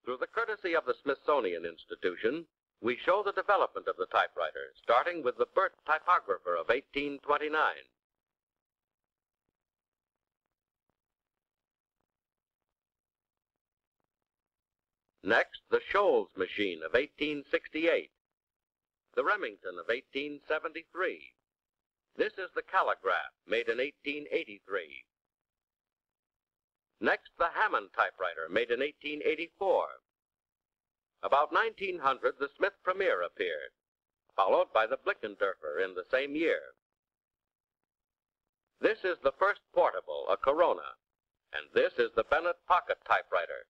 Through the courtesy of the Smithsonian Institution, we show the development of the typewriter, starting with the Burt typographer of 1829. Next, the Shoals machine of 1868, the Remington of 1873. This is the Calligraph, made in 1883. Next, the Hammond typewriter, made in 1884. About 1900, the Smith Premier appeared, followed by the Blickendorfer in the same year. This is the first portable, a Corona, and this is the Bennett pocket typewriter.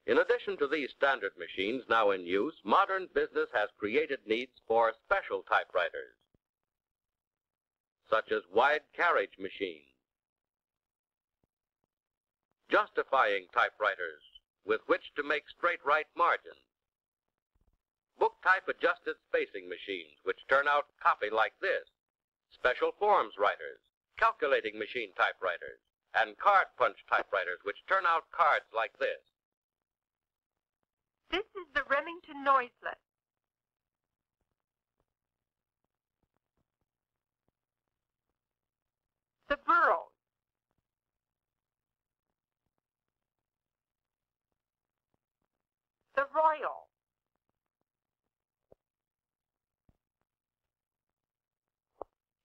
In addition to these standard machines now in use, modern business has created needs for special typewriters, such as wide carriage machines, justifying typewriters with which to make straight right margins, book type adjusted spacing machines which turn out copy like this, special forms writers, calculating machine typewriters, and card punch typewriters which turn out cards like this. This is the Remington Noiseless. The Burroughs. The Royal.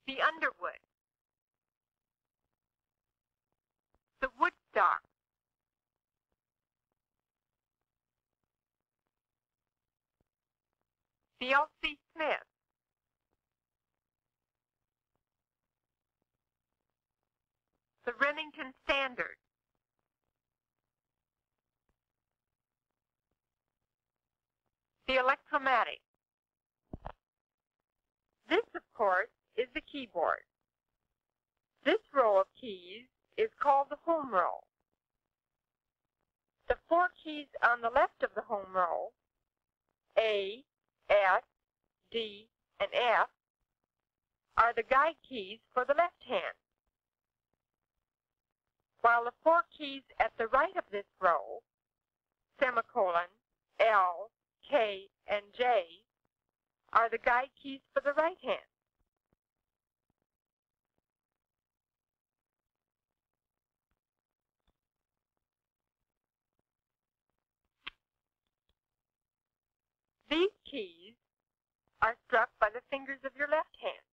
The Underwood. The Woodstock. The L.C. Smith. The Remington Standard. The Electromatic. This, of course, is the keyboard. This row of keys is called the home row. The four keys on the left of the home row, A, S, D, and F, are the guide keys for the left hand, while the four keys at the right of this row, semicolon, L, K, and J, are the guide keys for the right hand. These keys are struck by the fingers of your left hand.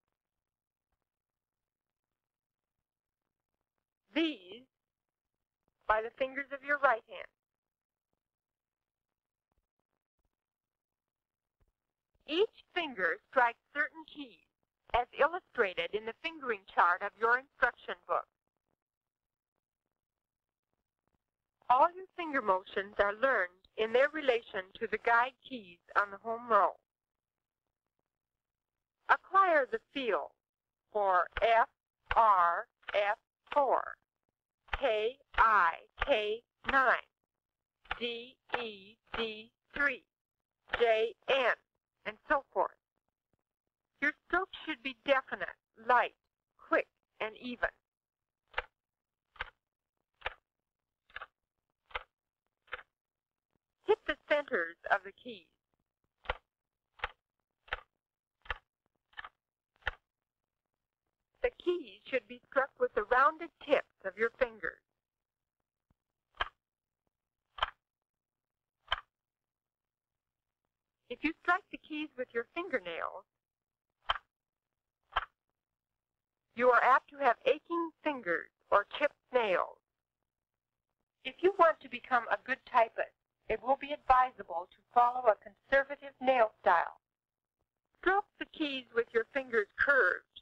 These by the fingers of your right hand. Each finger strikes certain keys, as illustrated in the fingering chart of your instruction book. All your finger motions are learned in their relation to the guide keys on the home row. Acquire the feel for F, R, F4, K, I, K9, D, E, D3, J, N, and so forth. Your strokes should be definite, light, quick, and even. Hit the centers of the keys. The keys should be struck with the rounded tips of your fingers. If you strike the keys with your fingernails, you are apt to have aching fingers or chipped nails. If you want to become a good typist, it will be advisable to follow a conservative nail style. Stroke the keys with your fingers curved.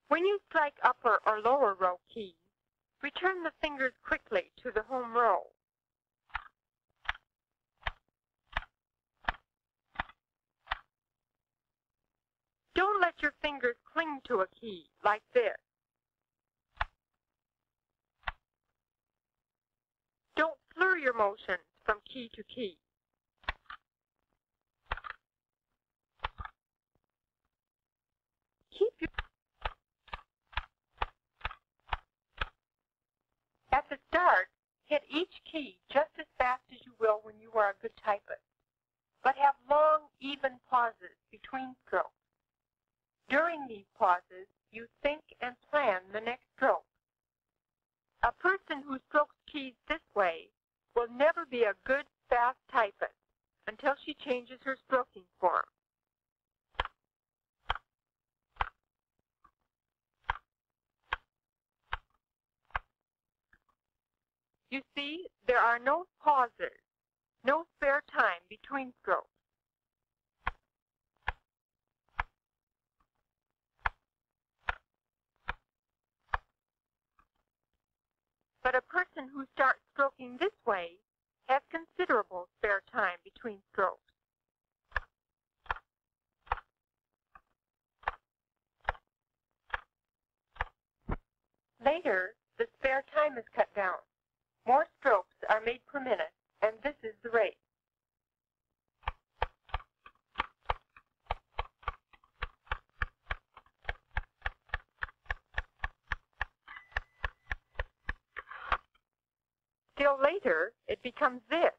When you strike upper or lower row keys, return the fingers quickly to the home row. Don't let your fingers cling to a key like this. Don't slur your motions from key to key. At the start, hit each key just as fast as you will when you are a good typist, but have long, even pauses between strokes. During these pauses, you think and plan the next stroke. A person who strokes keys this way will never be a good, fast typist until she changes her stroking form. You see, there are no pauses, no spare time between strokes. But a person who starts stroking this way has considerable spare time between strokes. Later, the spare time is cut down. More strokes are made per minute, and this is the rate. Still later, it becomes this.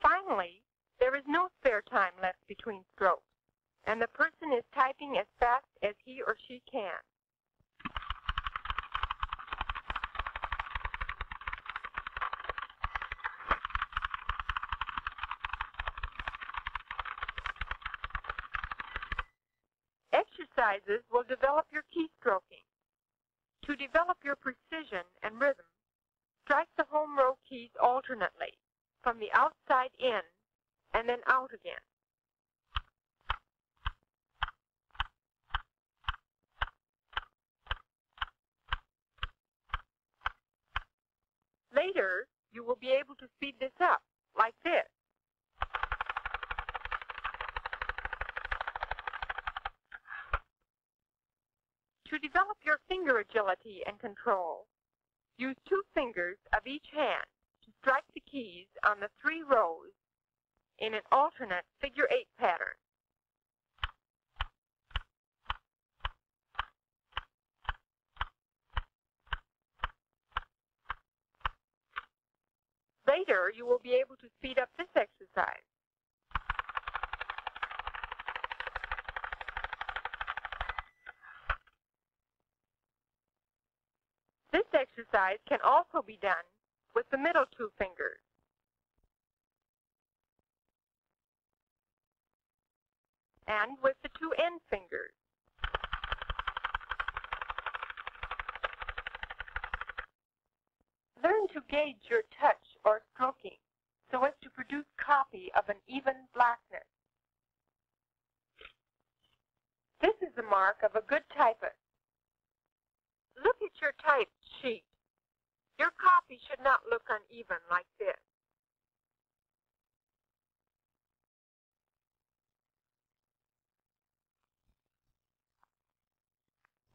Finally, there is no spare time left between strokes, and the person is typing as fast as he or she can. Exercises will develop your keystroking. To develop your precision and rhythm, strike the home row keys alternately, from the outside in and then out again. Later, you will be able to speed this up, like this. To develop your finger agility and control, use 2 fingers of each hand to strike the keys on the 3 rows in an alternate figure 8 pattern. Later, you will be able to speed up this exercise. This exercise can also be done with the middle 2 fingers. And with the 2 end fingers. Learn to gauge your touch or stroking so as to produce copy of an even blackness. This is the mark of a good typist. Look at your typed sheet. Your copy should not look uneven like this.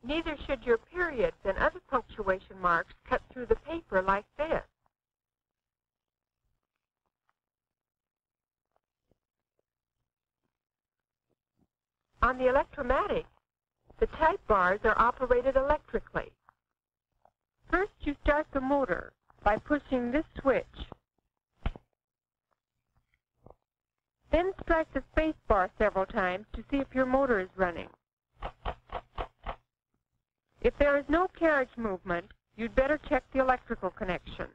Neither should your periods and other punctuation marks cut through the paper like this. On the electromatic, the type bars are operated electrically. First, you start the motor by pushing this switch. Then strike the space bar several times to see if your motor is running. If there is no carriage movement, you'd better check the electrical connection.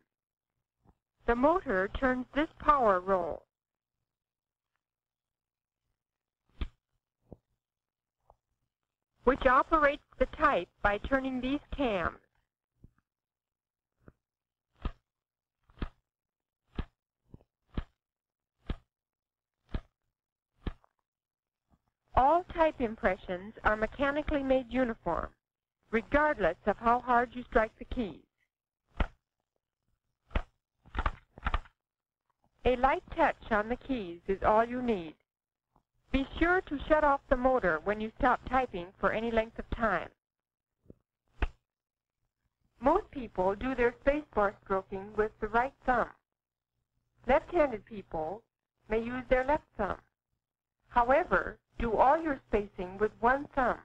The motor turns this power roll. Which operates the type by turning these cams. All type impressions are mechanically made uniform, regardless of how hard you strike the keys. A light touch on the keys is all you need. Be sure to shut off the motor when you stop typing for any length of time. Most people do their spacebar stroking with the right thumb. Left-handed people may use their left thumb. However, do all your spacing with one thumb.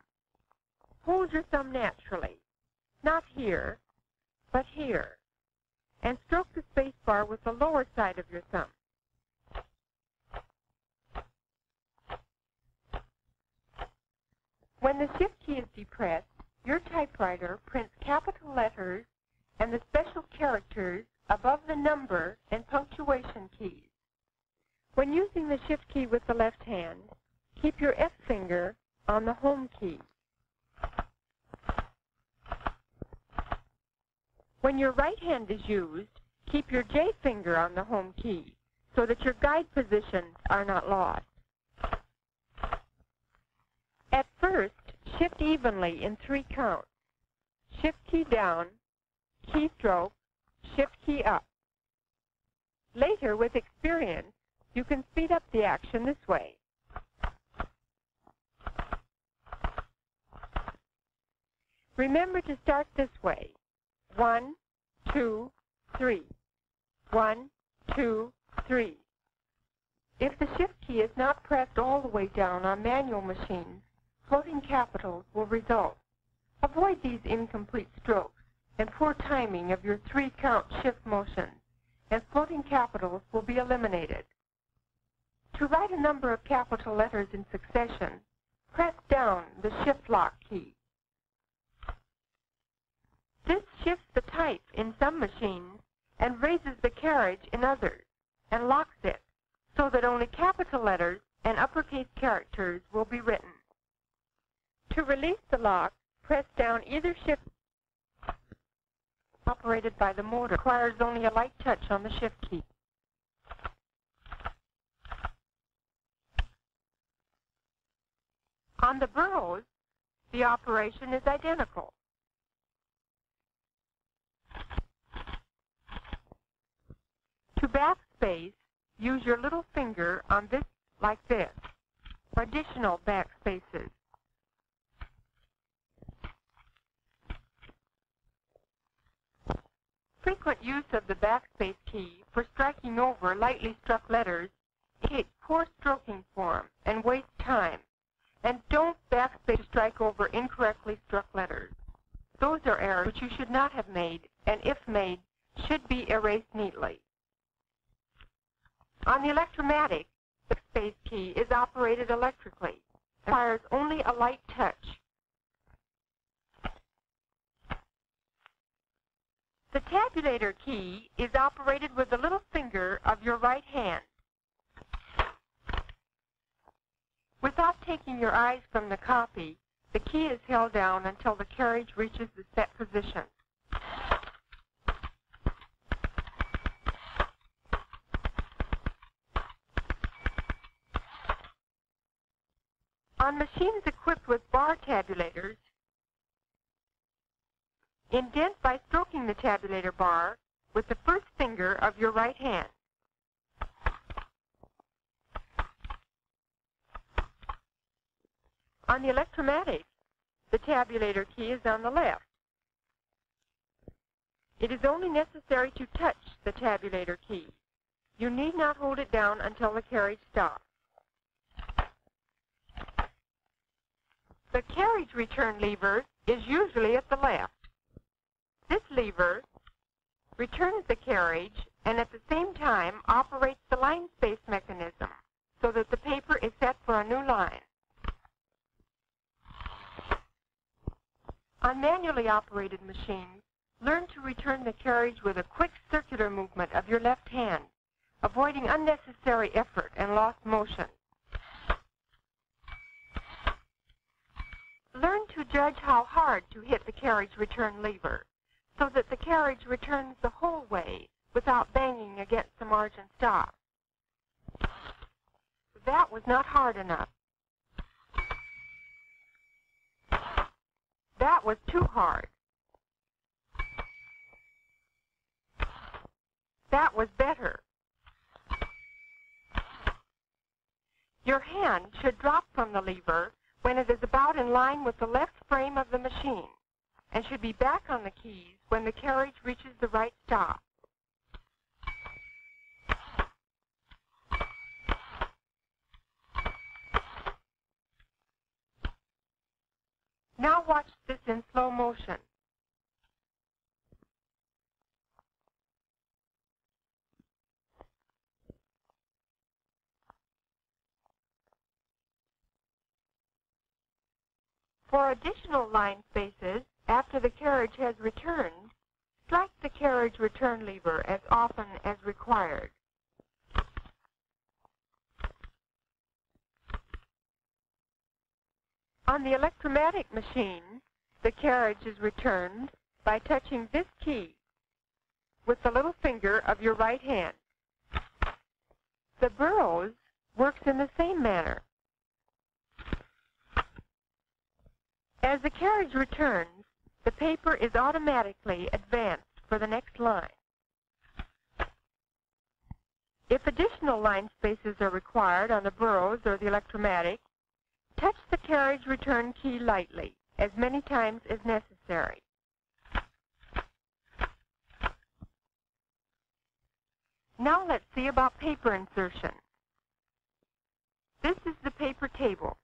Hold your thumb naturally, not here, but here, and stroke the space bar with the lower side of your thumb. When the Shift key is depressed, your typewriter prints capital letters and the special characters above the number and punctuation keys. When using the Shift key with the left hand, keep your F finger on the Home key. When your right hand is used, keep your J finger on the Home key so that your guide positions are not lost. At first, shift evenly in 3 counts. Shift key down, keystroke, Shift key up. Later, with experience, you can speed up the action this way. Remember to start this way. 1, 2, 3. 1, 2, 3. If the Shift key is not pressed all the way down on manual machines, floating capitals will result. Avoid these incomplete strokes and poor timing of your 3-count shift motions, and floating capitals will be eliminated. To write a number of capital letters in succession, press down the Shift lock key. This shifts the type in some machines and raises the carriage in others, and locks it, so that only capital letters and uppercase characters will be written. To release the lock, press down either shift operated by the motor. Requires only a light touch on the Shift key. On the burros, the operation is identical. To backspace, use your little finger on this like this, for additional backspaces. Frequent use of the backspace key for striking over lightly struck letters indicates poor stroking form and wastes time. And don't backspace to strike over incorrectly struck letters. Those are errors which you should not have made, and if made, should be erased neatly. On the electromatic, the backspace key is operated electrically and requires only a light touch. The tabulator key is operated with the little finger of your right hand. Without taking your eyes from the copy, the key is held down until the carriage reaches the set position. On machines equipped with bar tabulators, indent by stroking the tabulator bar with the first finger of your right hand. On the electromatic, the tabulator key is on the left. It is only necessary to touch the tabulator key. You need not hold it down until the carriage stops. The carriage return lever is usually at the left. This lever returns the carriage and at the same time operates the line space mechanism so that the paper is set for a new line. On manually operated machines, learn to return the carriage with a quick circular movement of your left hand, avoiding unnecessary effort and lost motion. Learn to judge how hard to hit the carriage return lever, so that the carriage returns the whole way without banging against the margin stop. That was not hard enough. That was too hard. That was better. Your hand should drop from the lever when it is about in line with the left frame of the machine, and should be back on the keys when the carriage reaches the right stop. watch this in slow motion. For additional line spaces, after the carriage has returned, slack the carriage return lever as often as required. On the electromatic machine, the carriage is returned by touching this key with the little finger of your right hand. The Burroughs works in the same manner. As the carriage returns, the paper is automatically advanced for the next line. If additional line spaces are required on the Burroughs or the electromatic, touch the carriage return key lightly, as many times as necessary. Now let's see about paper insertion. This is the paper table.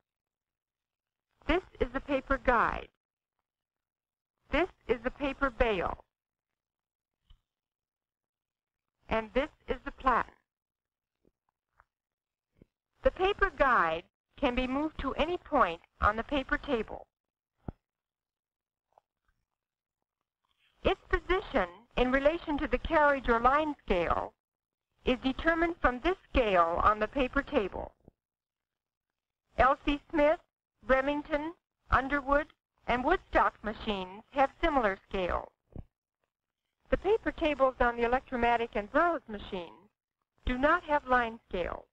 This is the paper guide. This is the paper bale. And this is the platen. The paper guide can be moved to any point on the paper table. Its position in relation to the carriage or line scale is determined from this scale on the paper table. L.C. Smith, Remington, Underwood, and Woodstock machines have similar scales. The paper tables on the electromatic and Burroughs machines do not have line scales.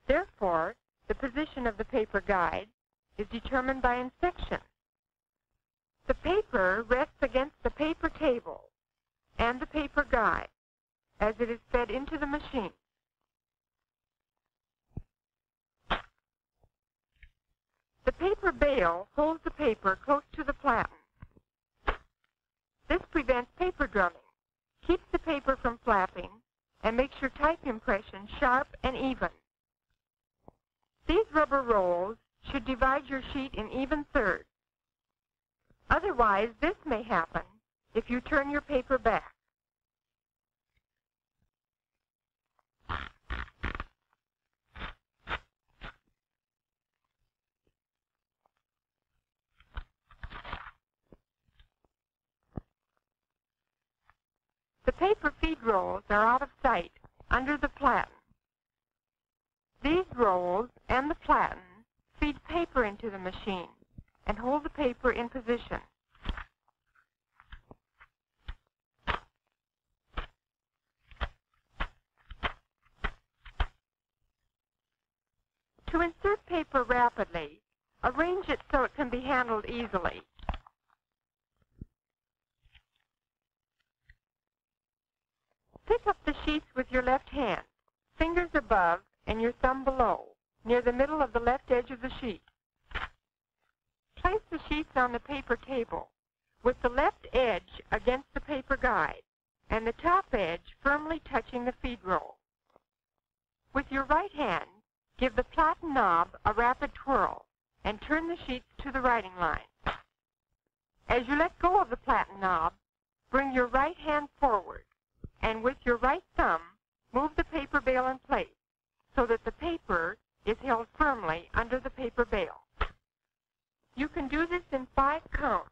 Therefore, the position of the paper guide is determined by inspection. The paper rests against the paper table and the paper guide as it is fed into the machine. The paper bale holds the paper close to the platen. This prevents paper drumming, keeps the paper from flapping, and makes your type impression sharp and even. These rubber rolls should divide your sheet in even thirds. Otherwise, this may happen if you turn your paper back. The paper feed rolls are out of sight under the platen. These rolls and the platen feed paper into the machine and hold the paper in position. To insert paper rapidly, arrange it so it can be handled easily. Pick up the sheets with your left hand, fingers above and your thumb below, near the middle of the left edge of the sheet. Place the sheets on the paper table, with the left edge against the paper guide, and the top edge firmly touching the feed roll. With your right hand, give the platen knob a rapid twirl, and turn the sheets to the writing line. As you let go of the platen knob, bring your right hand forward, and with your right thumb, move the paper bale in place so that the paper is held firmly under the paper bale. You can do this in 5 counts.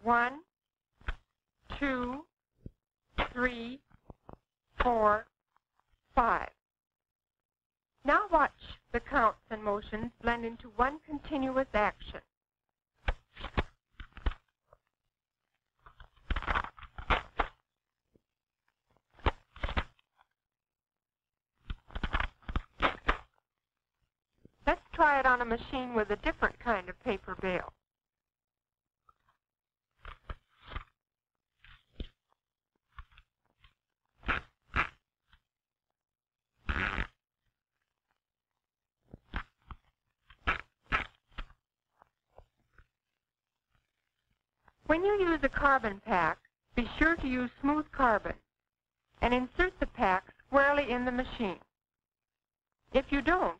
1, 2, 3, 4, 5. Now watch the counts and motions blend into one continuous action. Let's try it on a machine with a different kind of paper bale. When you use a carbon pack, be sure to use smooth carbon and insert the pack squarely in the machine. If you don't,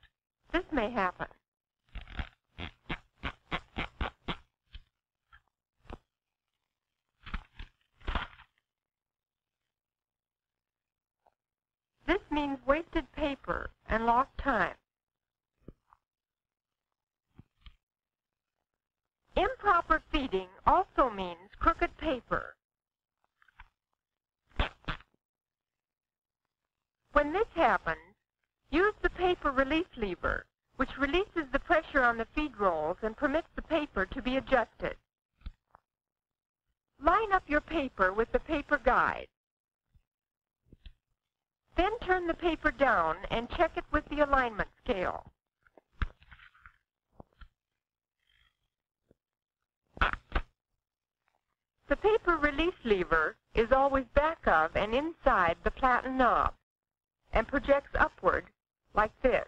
this may happen. means wasted paper and lost time. Improper feeding also means crooked paper. When this happens, use the paper release lever, which releases the pressure on the feed rolls and permits the paper to be adjusted. Line up your paper with the paper guide. Then turn the paper down and check it with the alignment scale. The paper release lever is always back of and inside the platen knob and projects upward like this.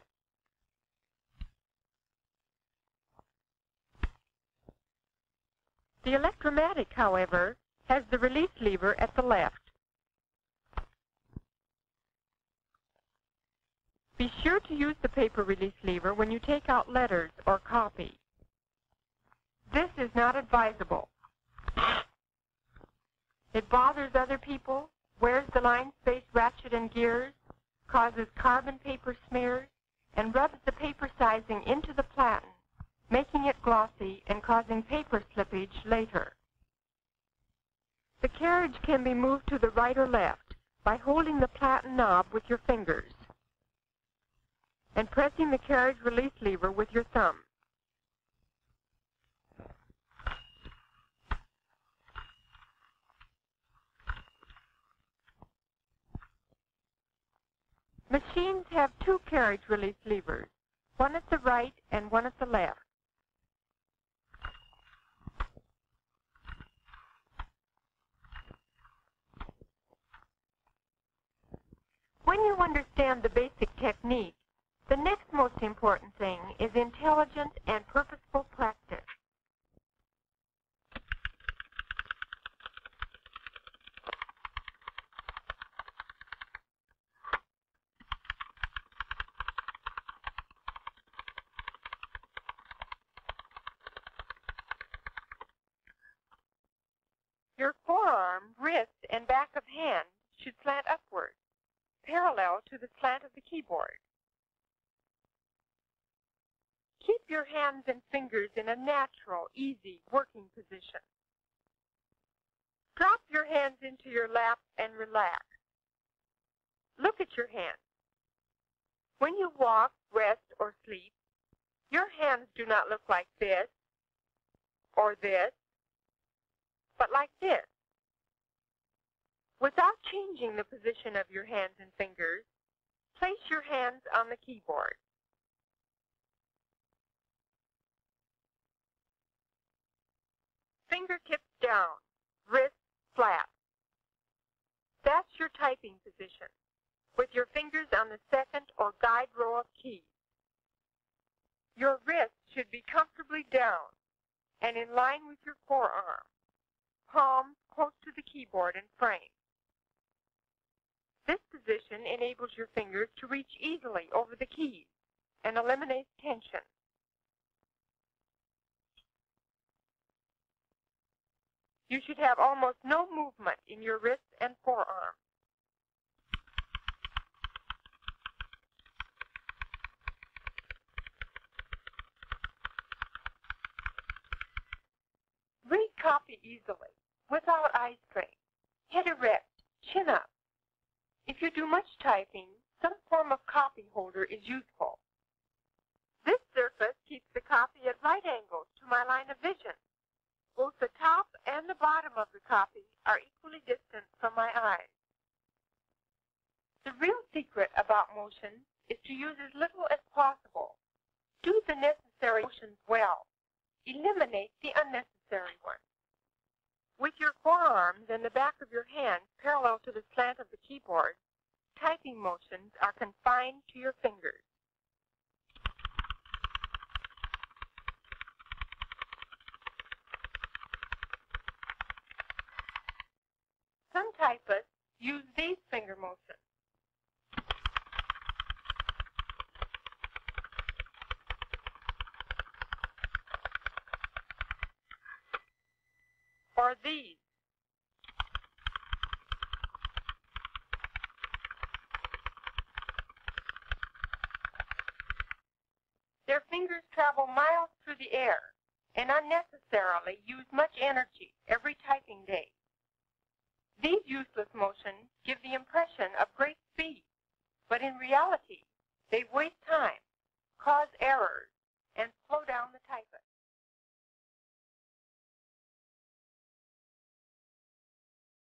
The electromatic, however, has the release lever at the left. Be sure to use the paper release lever when you take out letters or copy. This is not advisable. It bothers other people, wears the line space ratchet and gears, causes carbon paper smears, and rubs the paper sizing into the platen, making it glossy and causing paper slippage later. The carriage can be moved to the right or left by holding the platen knob with your fingers and pressing the carriage release lever with your thumb. Machines have two carriage release levers, one at the right and one at the left. When you understand the basic technique, the next most important thing is intelligent and purposeful practice. Your forearm, wrist, and back of hand should slant upward, parallel to the slant of the keyboard. Keep your hands and fingers in a natural, easy working position. Drop your hands into your lap and relax. Look at your hands. When you walk, rest, or sleep, your hands do not look like this or this, but like this. Without changing the position of your hands and fingers, place your hands on the keyboard. Fingertips down, wrists flat. That's your typing position, with your fingers on the second or guide row of keys. Your wrists should be comfortably down and in line with your forearm, palms close to the keyboard and frame. This position enables your fingers to reach easily over the keys and eliminates tension. You should have almost no movement in your wrists and forearm. Read copy easily, without eye strain. Head erect, chin up. If you do much typing, some form of copy holder is useful. This surface keeps the copy at right angles to my line of vision. Both the top and the bottom of the copy are equally distant from my eyes. The real secret about motion is to use as little as possible. Do the necessary motions well. Eliminate the unnecessary ones. With your forearms and the back of your hand parallel to the slant of the keyboard, typing motions are confined to your fingers. Some typists use these finger motions. Or these. fingers travel miles through the air and unnecessarily use much energy every typing day. These useless motions give the impression of great speed, but in reality, they waste time, cause errors,